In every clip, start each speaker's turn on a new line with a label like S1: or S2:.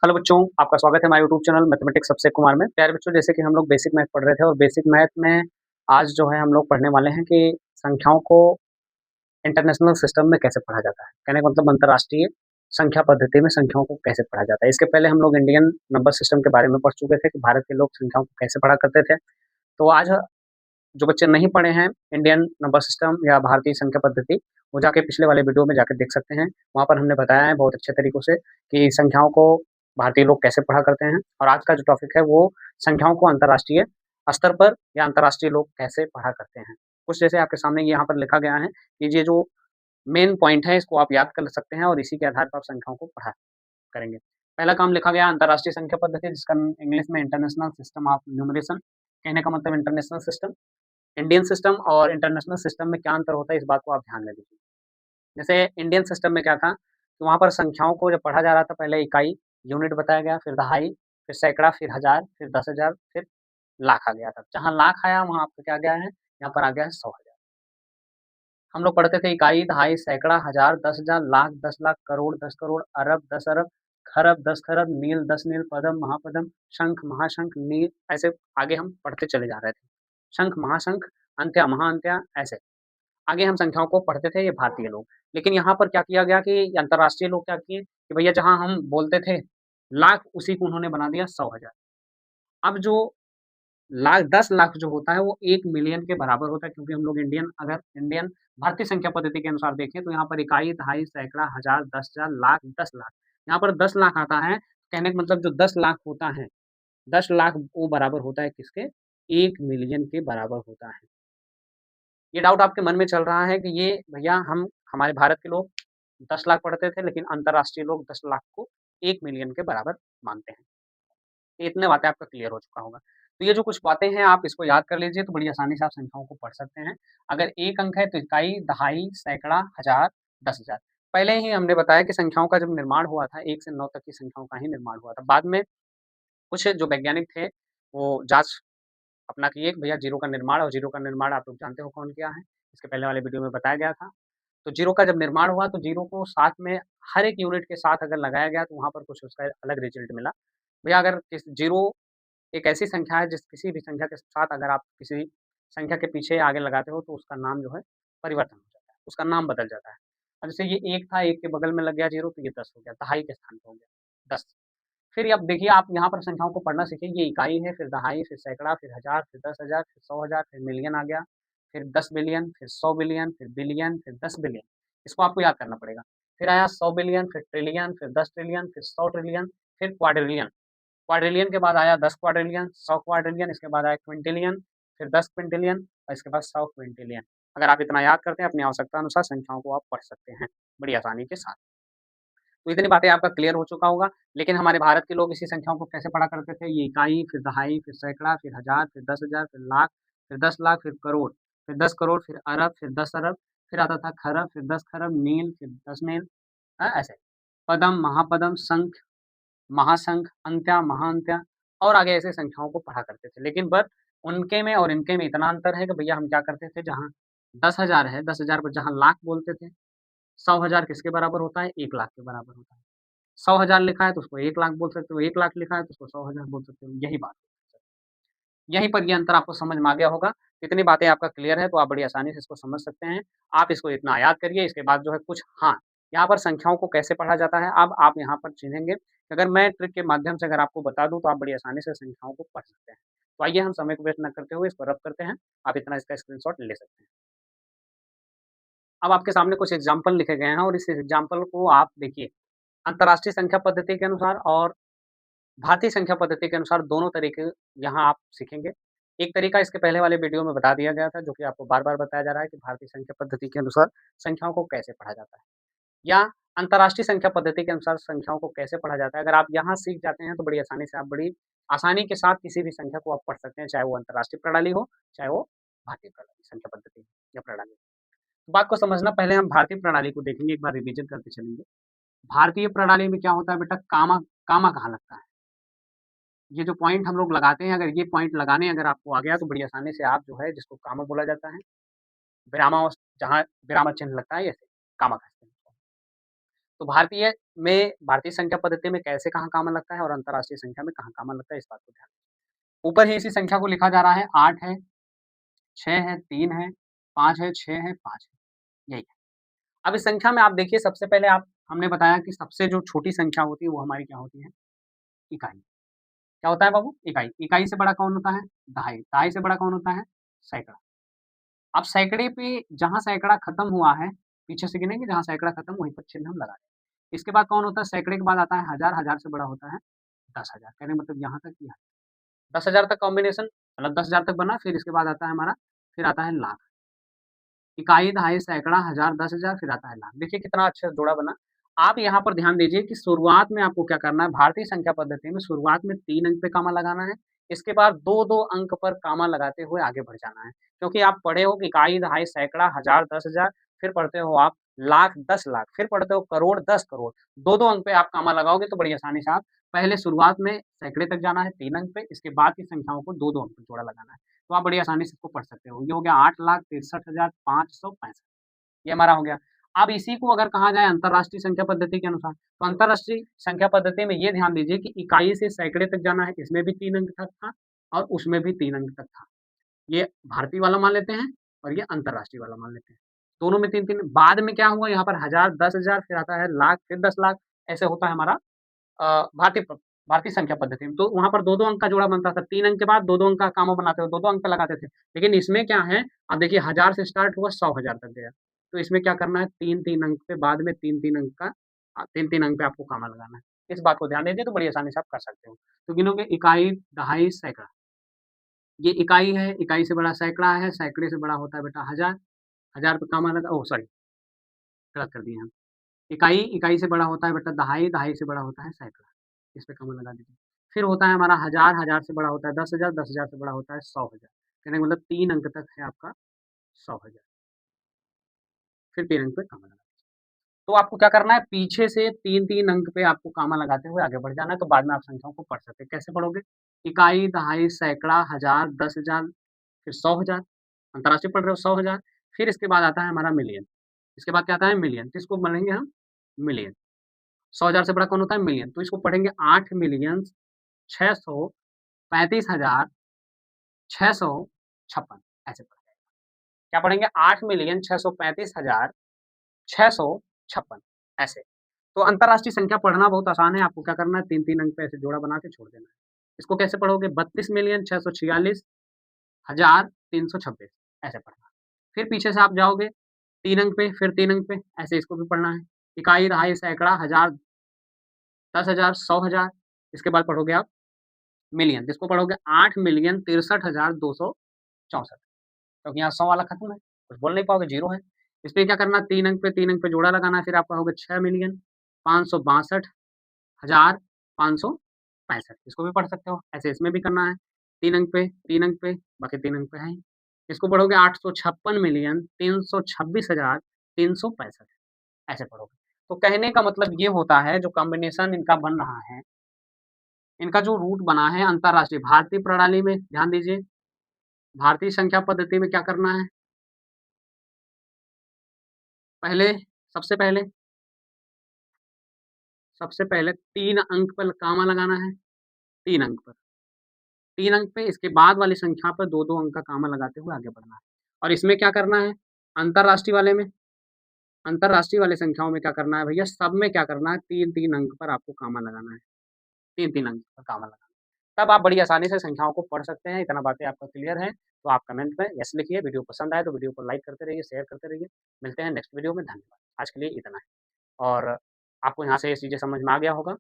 S1: Hello बच्चों, आपका स्वागत है हमारे YouTube channel mathematics Abhishek Kumar में। प्यारे बच्चों, जैसे कि हम लोग बेसिक मैथ पढ़ रहे थे और बेसिक मैथ में आज जो है हम लोग पढ़ने वाले हैं कि संख्याओं को इंटरनेशनल सिस्टम में कैसे पढ़ा जाता है। कहने का मतलब अंतर्राष्ट्रीय संख्या पद्धति में संख्याओं को कैसे पढ़ा जाता है। इसके पहले हम लोग इंडियन नंबर सिस्टम के बारे में पढ़ चुके थे कि भारत के लोग संख्याओं को कैसे पढ़ा करते थे। तो आज जो बच्चे नहीं पढ़े हैं इंडियन नंबर सिस्टम या भारतीय संख्या पद्धति, वो जाके पिछले वाले वीडियो में जाके देख सकते हैं। वहाँ पर हमने बताया है बहुत अच्छे तरीकों से कि संख्याओं को भारतीय लोग कैसे पढ़ा करते हैं। और आज का जो टॉपिक है वो संख्याओं को अंतर्राष्ट्रीय स्तर पर या अंतर्राष्ट्रीय लोग कैसे पढ़ा करते हैं। कुछ जैसे आपके सामने यहाँ पर लिखा गया है कि ये जो मेन पॉइंट है इसको आप याद कर सकते हैं और इसी के आधार पर आप संख्याओं को पढ़ा करेंगे। पहला काम लिखा गया अंतर्राष्ट्रीय संख्या पद्धति, जिसका इंग्लिश में इंटरनेशनल सिस्टम ऑफ न्यूमरेशन। कहने का मतलब इंटरनेशनल सिस्टम। इंडियन सिस्टम और इंटरनेशनल सिस्टम में क्या अंतर होता है, इस बात को आप ध्यान में दीजिए। जैसे इंडियन सिस्टम में क्या था कि वहाँ पर संख्याओं को जब पढ़ा जा रहा था, पहले इकाई, यूनिट बताया गया, फिर दहाई, फिर सैकड़ा, फिर हज़ार, फिर 10,000, फिर लाख आ गया था। जहाँ लाख आया वहाँ आपका क्या आ गया है, यहाँ पर आ गया है 100,000। हम लोग पढ़ते थे इकाई, दहाई, सैकड़ा, हज़ार, 10,000, लाख, 10 लाख, करोड़, 10 करोड़, अरब, 10 अरब, खरब, 10 खरब, नील, 10 नील, पदम, महापदम, शंख, महाशंख, नील, ऐसे आगे हम पढ़ते चले जा रहे थे। शंख, महाशंख, अंत्या, महाअंत्या, ऐसे आगे हम संख्याओं को पढ़ते थे, ये भारतीय लोग। लेकिन यहाँ पर क्या किया गया कि अंतर्राष्ट्रीय लोग क्या किए कि भैया जहाँ हम बोलते थे लाख, उसी को उन्होंने बना दिया 100,000। अब जो लाख 10 लाख जो होता है वो 1 मिलियन के बराबर होता है, क्योंकि हम लोग इंडियन भारतीय संख्या पद्धति के अनुसार देखें तो यहाँ पर इकाई, दहाई, सैकड़ा, हज़ार, 10,000, लाख, 10 लाख। यहाँ पर 10 लाख आता है, कहने का मतलब जो 10 लाख होता है, 10 लाख वो बराबर होता है किसके? 1 मिलियन के बराबर होता है। ये डाउट आपके मन में चल रहा है कि ये भैया हमारे भारत के लोग 10 लाख पढ़ते थे, लेकिन अंतर्राष्ट्रीय लोग 10 लाख को 1 मिलियन के बराबर मानते हैं। ये इतने बातें आपका क्लियर हो चुका होगा। तो ये जो कुछ बातें हैं आप इसको याद कर लीजिए, तो बड़ी आसानी से आप संख्याओं को पढ़ सकते हैं। अगर 1 अंक है तो इकाई, दहाई, सैकड़ा, हज़ार, 10,000। पहले ही हमने बताया कि संख्याओं का जब निर्माण हुआ था 1 से 9 तक की संख्याओं का ही निर्माण हुआ था। बाद में कुछ जो वैज्ञानिक थे वो जाँच अपना किए कि भैया ज़ीरो का निर्माण, और ज़ीरो का निर्माण आप लोग जानते हो कौन किया है? इसके पहले वाले वीडियो में बताया गया था। तो ज़ीरो का जब निर्माण हुआ तो ज़ीरो को साथ में हर एक यूनिट के साथ अगर लगाया गया तो वहाँ पर कुछ उसका अलग रिज़ल्ट मिला। भैया अगर इस ज़ीरो एक ऐसी संख्या है जिस किसी भी संख्या के साथ अगर आप किसी संख्या के पीछे आगे लगाते हो तो उसका नाम जो है परिवर्तन हो जाता है, उसका नाम बदल जाता है। अब जैसे ये 1 था, 1 के बगल में लग गया ज़ीरो तो ये 10 हो गया, दहाई के स्थान पे हो गया 10। फिर अब देखिए आप यहाँ पर संख्याओं को पढ़ना सीखिए, ये इकाई है, फिर दहाई, फिर सैकड़ा, फिर हज़ार, फिर 10,000, फिर 100,000, फिर मिलियन आ गया, फिर 10 बिलियन, फिर 100 बिलियन, फिर बिलियन, फिर 10 बिलियन। इसको आपको याद करना पड़ेगा। फिर आया 100 बिलियन, फिर ट्रिलियन, फिर 10 ट्रिलियन, फिर 100 ट्रिलियन, फिर क्वाड्रिलियन। क्वाड्रिलियन के बाद आया 10 क्वाड्रिलियन, 100 क्वाड्रिलियन, इसके बाद आया क्विंटिलियन, फिर 10 क्विंटिलियन और इसके बाद 100 क्विंटिलियन। अगर आप इतना याद करते हैं अपनी आवश्यकता अनुसार संख्याओं को आप पढ़ सकते हैं, बड़ी आसानी के साथ। तो इतनी बातें आपका क्लियर हो चुका होगा। लेकिन हमारे भारत के लोग इसी संख्याओं को कैसे पढ़ा करते थे? ये इकाई, फिर दहाई, फिर सैकड़ा, फिर हज़ार, फिर 10,000, फिर लाख, फिर 10 लाख, फिर करोड़, फिर 10 करोड़, फिर अरब, फिर 10 अरब, फिर आता था खरब, फिर 10 खरब, नील, फिर 10 नील, ऐसे। पदम, महापदम, संख, महासंख, अंत्या, महाअंत्या और आगे ऐसे संख्याओं को पढ़ा करते थे। लेकिन बस उनके में और इनके में इतना अंतर है कि भैया हम क्या करते थे, जहाँ 10,000 है, 10,000 पर जहाँ लाख बोलते थे, 100,000 किसके बराबर होता है? 1 लाख के बराबर होता है। 100,000 लिखा है तो उसको 1 लाख बोल सकते हो, 1 लाख लिखा है तो उसको 100,000 बोल सकते हो, यही बात है। यहीं पर ये अंतर आपको समझ में आ गया होगा। इतनी बातें आपका क्लियर है तो आप बड़ी आसानी से इसको समझ सकते हैं। आप इसको इतना याद करिए, इसके बाद जो है कुछ हाँ, यहाँ पर संख्याओं को कैसे पढ़ा जाता है, अब आप यहाँ पर चिन्हेंगे। अगर मैं ट्रिक के माध्यम से अगर आपको बता दूँ तो आप बड़ी आसानी से संख्याओं को पढ़ सकते हैं। तो आइए हम समय को वेस्ट ना करते हुए इसको रब करते हैं। आप इतना इसका स्क्रीनशॉट ले सकते हैं। अब आपके सामने कुछ एग्ज़ाम्पल लिखे गए हैं और इस एग्ज़ाम्पल को आप देखिए। अंतर्राष्ट्रीय संख्या पद्धति के अनुसार और भारतीय संख्या पद्धति के अनुसार दोनों तरीके यहाँ आप सीखेंगे। एक तरीका इसके पहले वाले वीडियो में बता दिया गया था, जो कि आपको बार-बार बताया जा रहा है कि भारतीय संख्या पद्धति के अनुसार संख्याओं को कैसे पढ़ा जाता है, या अंतर्राष्ट्रीय संख्या पद्धति के अनुसार संख्याओं को कैसे पढ़ा जाता है। अगर आप यहाँ सीख जाते हैं तो बड़ी आसानी से आप बड़ी आसानी के साथ किसी भी संख्या को आप पढ़ सकते हैं, चाहे वो अंतर्राष्ट्रीय प्रणाली हो, चाहे वो भारतीय प्रणाली संख्या पद्धति या प्रणाली। बात को समझना, पहले हम भारतीय प्रणाली को देखेंगे, एक बार रिविज़न करके चलेंगे। भारतीय प्रणाली में क्या होता है बेटा, कामा कामा कहाँ लगता है? ये जो पॉइंट हम लोग लगाते हैं, अगर ये पॉइंट लगाने अगर आपको आ गया तो बड़ी आसानी से आप जो है जिसको कामा बोला जाता है, विरामावस जहाँ विराम चिन्ह लगता है ऐसे कामा कहते हैं। तो भारतीय संख्या पद्धति में कैसे कहाँ कॉमन लगता है और अंतर्राष्ट्रीय संख्या में कहाँ कॉमन लगता है, इस बात को ध्यान रखिए। ऊपर ही इसी संख्या को लिखा जा रहा है, 8 है, 6 है, 3 है, 5 है, 6 है, 5 है, यही है। अब इस संख्या में आप देखिए, सबसे पहले आप हमने बताया कि सबसे जो छोटी संख्या होती है वो हमारी क्या होती है? इकाई। क्या होता है बाबू? इकाई। इकाई से बड़ा कौन होता है? दहाई। दहाई से बड़ा कौन होता है? सैकड़ा। अब सैकड़े पे जहाँ सैकड़ा खत्म हुआ है, पीछे से गिनेंगे, जहाँ सैकड़ा खत्म वहीं पर चिन्ह हम लगा देंगे। इसके बाद कौन होता है? सैकड़े के बाद आता है हज़ार, हज़ार से बड़ा होता है 10,000। कहने का मतलब यहाँ तक यहाँ 10,000 तक कॉम्बिनेशन, मतलब 10,000 तक बना, फिर इसके बाद आता है हमारा, फिर आता है लाख। इकाई, दहाई, सैकड़ा, हज़ार, 10,000, फिर आता है लाख। देखिए कितना अच्छा जोड़ा बना। आप यहाँ पर ध्यान दीजिए कि शुरुआत में आपको क्या करना है, भारतीय संख्या पद्धति में शुरुआत में 3 अंक पे कॉमा लगाना है, इसके बाद 2-2 अंक पर कॉमा लगाते हुए आगे बढ़ जाना है। क्योंकि आप पढ़े हो कि इकाई, दहाई, सैकड़ा, हज़ार, 10,000, फिर पढ़ते हो आप लाख, 10 लाख, फिर पढ़ते हो करोड़, 10 करोड़। 2-2 अंक पे आप कॉमा लगाओगे तो बड़ी आसानी से आप पहले शुरुआत में सैकड़े तक जाना है 3 अंक पे, इसके बाद की संख्याओं को 2-2 अंक पे जोड़ा लगाना है। तो आप बड़ी आसानी से इसको पढ़ सकते हो। ये हो गया 8,63,565, ये हमारा हो गया। अब इसी को अगर कहा जाए अंतर्राष्ट्रीय संख्या पद्धति के अनुसार, तो अंतर्राष्ट्रीय संख्या पद्धति में ये ध्यान दीजिए कि इकाई से सैकड़े तक जाना है, इसमें भी 3 अंक तक था और उसमें भी 3 अंक तक था। ये भारतीय वाला मान लेते हैं और ये अंतर्राष्ट्रीय वाला मान लेते हैं। दोनों में 3-3, बाद में क्या हुआ यहाँ पर 1000, 10,000, फिर आता है लाख, फिर 10 लाख, ऐसे होता है हमारा भारतीय संख्या पद्धति में। तो वहाँ पर 2-2 अंक का जोड़ा बनता था, 3 अंक के बाद 2-2 अंक का कॉमा बनाते थे, 2-2 अंक पे लगाते थे। लेकिन इसमें क्या है, अब देखिए 1000 से स्टार्ट हुआ, 100,000 तक गया। तो इसमें क्या करना है, 3-3 अंक पे बाद में 3-3 अंक का 3-3 अंक पे आपको कॉमा लगाना है। इस बात को ध्यान दीजिए तो बड़ी आसानी से आप कर सकते हो। तो गिनोगे इकाई, दहाई, सैकड़ा। ये इकाई है, इकाई से बड़ा सैकड़ा है, सैकड़े से बड़ा होता है बेटा हज़ार, हज़ार पे कॉमा लगा, ओह सॉरी, गलत कर दिए हम। इकाई, इकाई से बड़ा होता है बेटा दहाई, दहाई से बड़ा होता है सैकड़ा। इस पे कॉमा लगा दीजिए। फिर होता है हमारा हज़ार, हज़ार से बड़ा होता है 10,000, 10,000 से बड़ा होता है 100,000। कहने का मतलब 3 अंक तक है आपका 100,000। फिर 3 अंक पे कॉमा लगा। तो आपको क्या करना है, पीछे से 3-3 अंक पे आपको कॉमा लगाते हुए आगे बढ़ जाना है, तो बाद में आप संख्याओं को पढ़ सकते हैं। कैसे पढ़ोगे? इकाई, दहाई, सैकड़ा, हज़ार, 10,000, फिर 100,000, अंतर्राष्ट्रीय पढ़ रहे हो 100,000, फिर इसके बाद आता है हमारा मिलियन। इसके बाद क्या आता है? मिलियन। तो इसको पढ़ेंगे हम मिलियन। 100,000 से बड़ा कौन होता है? मिलियन। तो इसको पढ़ेंगे 8,635,656, ऐसे पढ़ेंगे। क्या पढ़ेंगे? 8,635,656, ऐसे। तो अंतर्राष्ट्रीय संख्या पढ़ना बहुत आसान है, आपको क्या करना है, 3-3 अंक पे ऐसे जोड़ा बना के छोड़ देना है। इसको कैसे पढ़ोगे? 32,646,326, ऐसे पढ़ना। फिर पीछे से आप जाओगे 3 अंक पे, फिर 3 अंक पे, ऐसे इसको भी पढ़ना है। इकाई, दहाई, सैकड़ा, हज़ार, 10,000, 100,000, इसके बाद पढ़ोगे आप मिलियन, जिसको पढ़ोगे 8,63,264, क्योंकि यहाँ 100 वाला खत्म है, कुछ बोल नहीं पाओगे, 0 है। इसमें क्या करना है, 3 अंक पे जोड़ा लगाना है, फिर आप पढ़ोगे 6,562,565, इसको भी पढ़ सकते हो। ऐसे इसमें भी करना है, 3 अंक पे, बाकी 3 अंक पे है ही। इसको पढ़ोगे 856,326,365, ऐसे पढ़ोगे। तो कहने का मतलब ये होता है, जो कॉम्बिनेशन इनका बन रहा है, इनका जो रूट बना है अंतर्राष्ट्रीय, भारतीय प्रणाली में ध्यान दीजिए, भारतीय संख्या पद्धति में क्या करना है, पहले सबसे पहले सबसे पहले 3 अंक पर कॉमा लगाना है, 3 अंक पर। 3 अंक पे, इसके बाद वाली संख्या पर 2-2 अंक का कॉमा लगाते हुए आगे बढ़ना है। और इसमें क्या करना है, अंतर्राष्ट्रीय वाले में, अंतर्राष्ट्रीय वाली संख्याओं में क्या करना है भैया, सब में क्या करना है, 3-3 अंक पर आपको कॉमा लगाना है, 3-3 अंक पर कॉमा लगाना है। तब आप बड़ी आसानी से संख्याओं को पढ़ सकते हैं। इतना बातें आपका क्लियर है, तो आप कमेंट में यस लिखिए। वीडियो पसंद आए तो वीडियो को लाइक करते रहिए, शेयर करते रहिए। मिलते हैं नेक्स्ट वीडियो में, धन्यवाद। आज के लिए इतना है। और आपको यहाँ से ये चीज़ें समझ में आ गया होगा,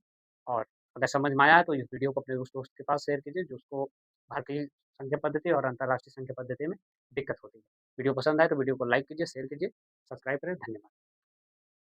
S1: और अगर समझ में आया है तो इस वीडियो को अपने उस दोस्त के पास शेयर कीजिए जिसको भारतीय संख्या पद्धति और अंतर्राष्ट्रीय संख्या पद्धति में दिक्कत होती है। वीडियो पसंद आए तो वीडियो को लाइक कीजिए, शेयर कीजिए, सब्सक्राइब करें। धन्यवाद।